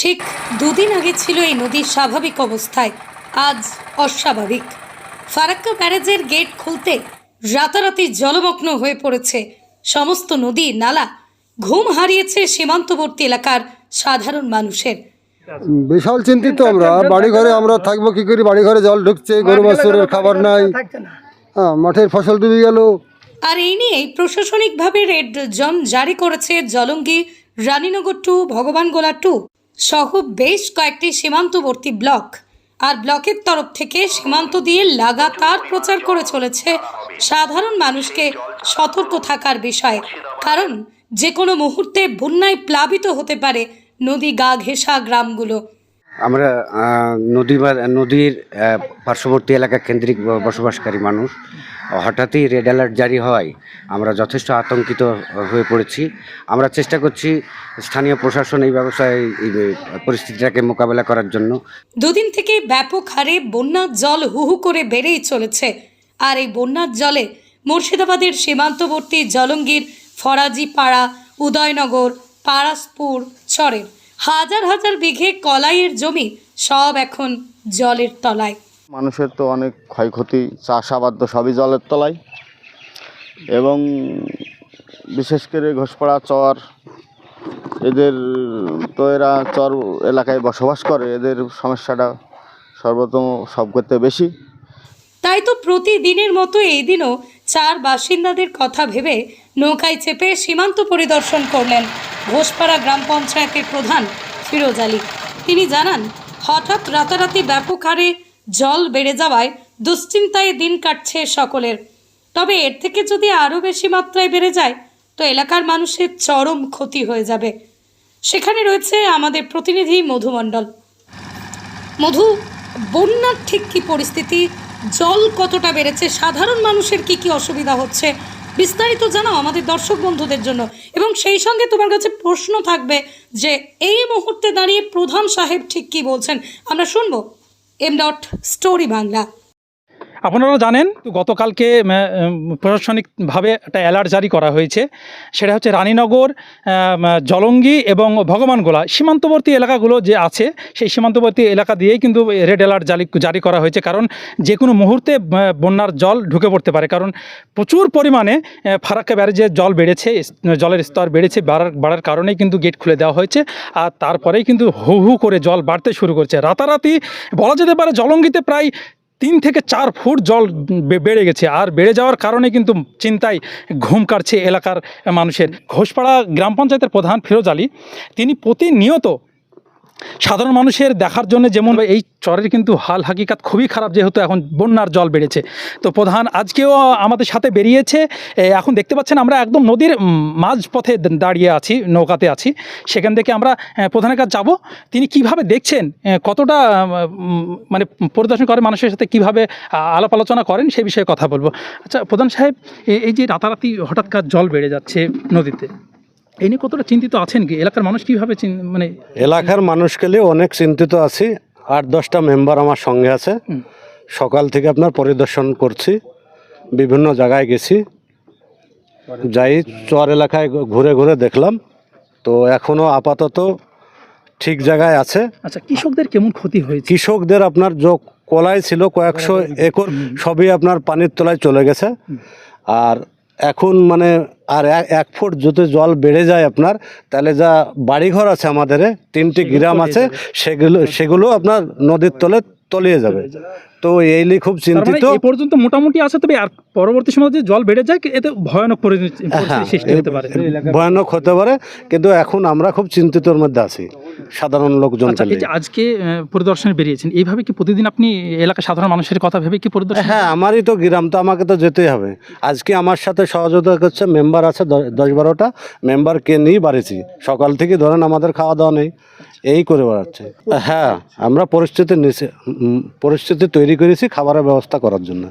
ঠিক দুদিন আগে ছিল এই নদীর স্বাভাবিক অবস্থায়, আজ অস্বাভাবিক। ফারাক্কা ব্যারেজের গেট খুলতে রাতারাতি জলমগ্ন হয়ে পড়েছে সমস্ত নদী নালা। ঘুম হারিয়েছে সীমান্তবর্তী এলাকার সাধারণ মানুষের। বিশাল চিন্তিত আমরা। বাড়ি ঘরে আমরা থাকবো কি করে? বাড়ি ঘরে জল ঢুকছে, গরু বাছুরের খাবার নাই, মাঠের ফসল ডুবে গেল। আর এই নিয়েই প্রশাসনিকভাবে রেড জোন জারি করেছে জলঙ্গি, রানীনগর 2, ভগবানগোলা 2 সহ বেশ কয়েকটি সীমান্তবর্তী ব্লক। আর ব্লকের তরফ থেকে সীমান্ত দিয়ে লাগাতার প্রচার করে চলেছে সাধারণ মানুষকে সতর্ক থাকার বিষয়ে, কারণ যে কোনো মুহূর্তে বন্যায় প্লাবিত হতে পারে নদী গা ঘেঁষা গ্রামগুলো। আমরা নদীর পার্শ্ববর্তী এলাকা কেন্দ্রিক বসবাসকারী মানুষ। হঠাৎই রেড অ্যালার্ট জারি হওয়ায় আমরা যথেষ্ট আতঙ্কিত হয়ে পড়েছি। আমরা চেষ্টা করছি স্থানীয় প্রশাসন এই ব্যবস্থায় এই পরিস্থিতিটাকে মোকাবেলা করার জন্য। দুদিন থেকে ব্যাপক হারে বন্যার জল হুহু করে বেড়েই চলেছে। আর এই বন্যার জলে মুর্শিদাবাদের সীমান্তবর্তী জলঙ্গির ফরাজিপাড়া, উদয়নগর, পারাসপুর চরের হাজার হাজার বিঘে কলাইয়ের জমি সব এখন জলের তলায়। মানুষের তো অনেক ক্ষয়ক্ষতি, চাষাবাদ তো সবই জলের তলায়। এবং বিশেষ করে ঘোষপাড়া চর, এদের তো এরা চর এলাকায় বসবাস করে, এদের সমস্যাটা সর্বতম সব করতে বেশি। তাই তো প্রতিদিনের মতো এই দিনও 4 বাসিন্দাদের কথা ভেবে নৌকায় চেপে সীমান্ত পরিদর্শন করলেন ঘোষপাড়া গ্রাম পঞ্চায়েতের প্রধান ফিরোজ আলী। তিনি জানান, হঠাৎ রাতারাতি ব্যাপক হারে জল বেড়ে যাওয়ায় দুশ্চিন্তায় দিন কাটছে সকলের। তবে এর থেকে যদি আরও বেশি মাত্রায় বেড়ে যায় তো এলাকার মানুষের চরম ক্ষতি হয়ে যাবে। সেখানে রয়েছে আমাদের প্রতিনিধি মধু মণ্ডল। মধু, বন্যার ঠিক কী পরিস্থিতি, জল কতটা বেড়েছে, সাধারণ মানুষের কি কি অসুবিধা হচ্ছে, বিস্তারিত জানাও আমাদের দর্শক বন্ধুদের জন্য। এবং সেই সঙ্গে তোমার কাছে প্রশ্ন থাকবে যে এই মুহূর্তে দাঁড়িয়ে প্রধান সাহেব ঠিক কী বলছেন, আমরা শুনবো। স্টোরি বাংলা। আপনারা জানেন গতকালকে প্রশাসনিকভাবে একটা অ্যালার্ট জারি করা হয়েছে। সেটা হচ্ছে রানীনগর, জলঙ্গি এবং ভগবানগোলা সীমান্তবর্তী এলাকাগুলো যে আছে, সেই সীমান্তবর্তী এলাকা দিয়েই কিন্তু রেড অ্যালার্ট জারি করা হয়েছে। কারণ যে কোনো মুহূর্তে বন্যার জল ঢুকে পড়তে পারে। কারণ প্রচুর পরিমাণে ফারাক্কা ব্যারেজের জল বেড়েছে, জলের স্তর বেড়েছে, বাড়ার কারণেই কিন্তু গেট খুলে দেওয়া হয়েছে। আর তারপরেই কিন্তু হু হু করে জল বাড়তে শুরু করছে। রাতারাতি বলা যেতে পারে জলঙ্গিতে প্রায় 3 থেকে 4 ফুট জল বেড়ে গেছে। আর বেড়ে যাওয়ার কারণে কিন্তু চিন্তায় ঘুম কাটছে এলাকার মানুষের। ঘোষপাড়া গ্রাম পঞ্চায়েতের প্রধান ফিরোজ আলী তিনি প্রতিনিয়ত সাধারণ মানুষের দেখার জন্য, যেমন এই চরের কিন্তু হাল হাকিকাত খুবই খারাপ, যেহেতু এখন বন্যার জল বেড়েছে। তো প্রধান আজকেও আমাদের সাথে বেরিয়েছে। এখন দেখতে পাচ্ছেন আমরা একদম নদীর মাঝপথে দাঁড়িয়ে আছি, নৌকাতে আছি। সেখান থেকে আমরা প্রধানের কাছে যাব। তিনি কিভাবে দেখছেন, কতটা মানে পরিদর্শন করে মানুষের সাথে কিভাবে আলাপ আলোচনা করেন সেই বিষয়ে কথা বলবো। আচ্ছা প্রধান সাহেব, এই যে রাতারাতি হঠাৎকার জল বেড়ে যাচ্ছে নদীতে, এই নিয়ে কতটা চিন্তিত আছেন? কি এলাকার মানুষ কীভাবে মানে? এলাকার মানুষকে নিয়ে অনেক চিন্তিত আছি। 8-10টা মেম্বার আমার সঙ্গে আছে। সকাল থেকে আপনার পরিদর্শন করছি, বিভিন্ন জায়গায় গেছি, যাই চর এলাকায় ঘুরে ঘুরে দেখলাম। তো এখনও আপাতত ঠিক জায়গায় আছে। আচ্ছা, কৃষকদের কেমন ক্ষতি হয়েছে? কৃষকদের আপনার যে কলাই ছিল কয়েকশো একর, সবই আপনার পানির তলায় চলে গেছে। আর এখন মানে আর 1 ফুট যদি জল বেড়ে যায় আপনার, তাহলে যা বাড়িঘর আছে আমাদের 3টি গ্রাম আছে, সেগুলো আপনার নদীর তলিয়ে যাবে। তো এই নিয়ে খুব চিন্তিত। এই পর্যন্ত মোটামুটি আছে, তবে আর পরবর্তী সময় যদি জল বেড়ে যায় এতে ভয়ানক পরিস্থিতি সৃষ্টি হতে পারে, ভয়ানক হতে পারে। কিন্তু এখন আমরা খুব চিন্তিতর মধ্যে আছি সাধারণ লোকজন। আজকে পরিদর্শনে বেরিয়েছেন, এইভাবে কি প্রতিদিন আপনি এলাকার সাধারণ মানুষের কথা ভেবে কি পরিদর্শন? হ্যাঁ, আমারই তো গ্রাম, তো আমাকে তো যেতেই হবে। আজকে আমার সাথে সহযোগিতা করছে মেম্বার আছে 10-12টা মেম্বারকে নিয়ে বাড়িছি। সকাল থেকে ধরেন আমাদের খাওয়া দাওয়া নেই, এই করে বেড়াচ্ছে। হ্যাঁ, আমরা পরিস্থিতি তৈরি করেছি খাবারের ব্যবস্থা করার জন্য।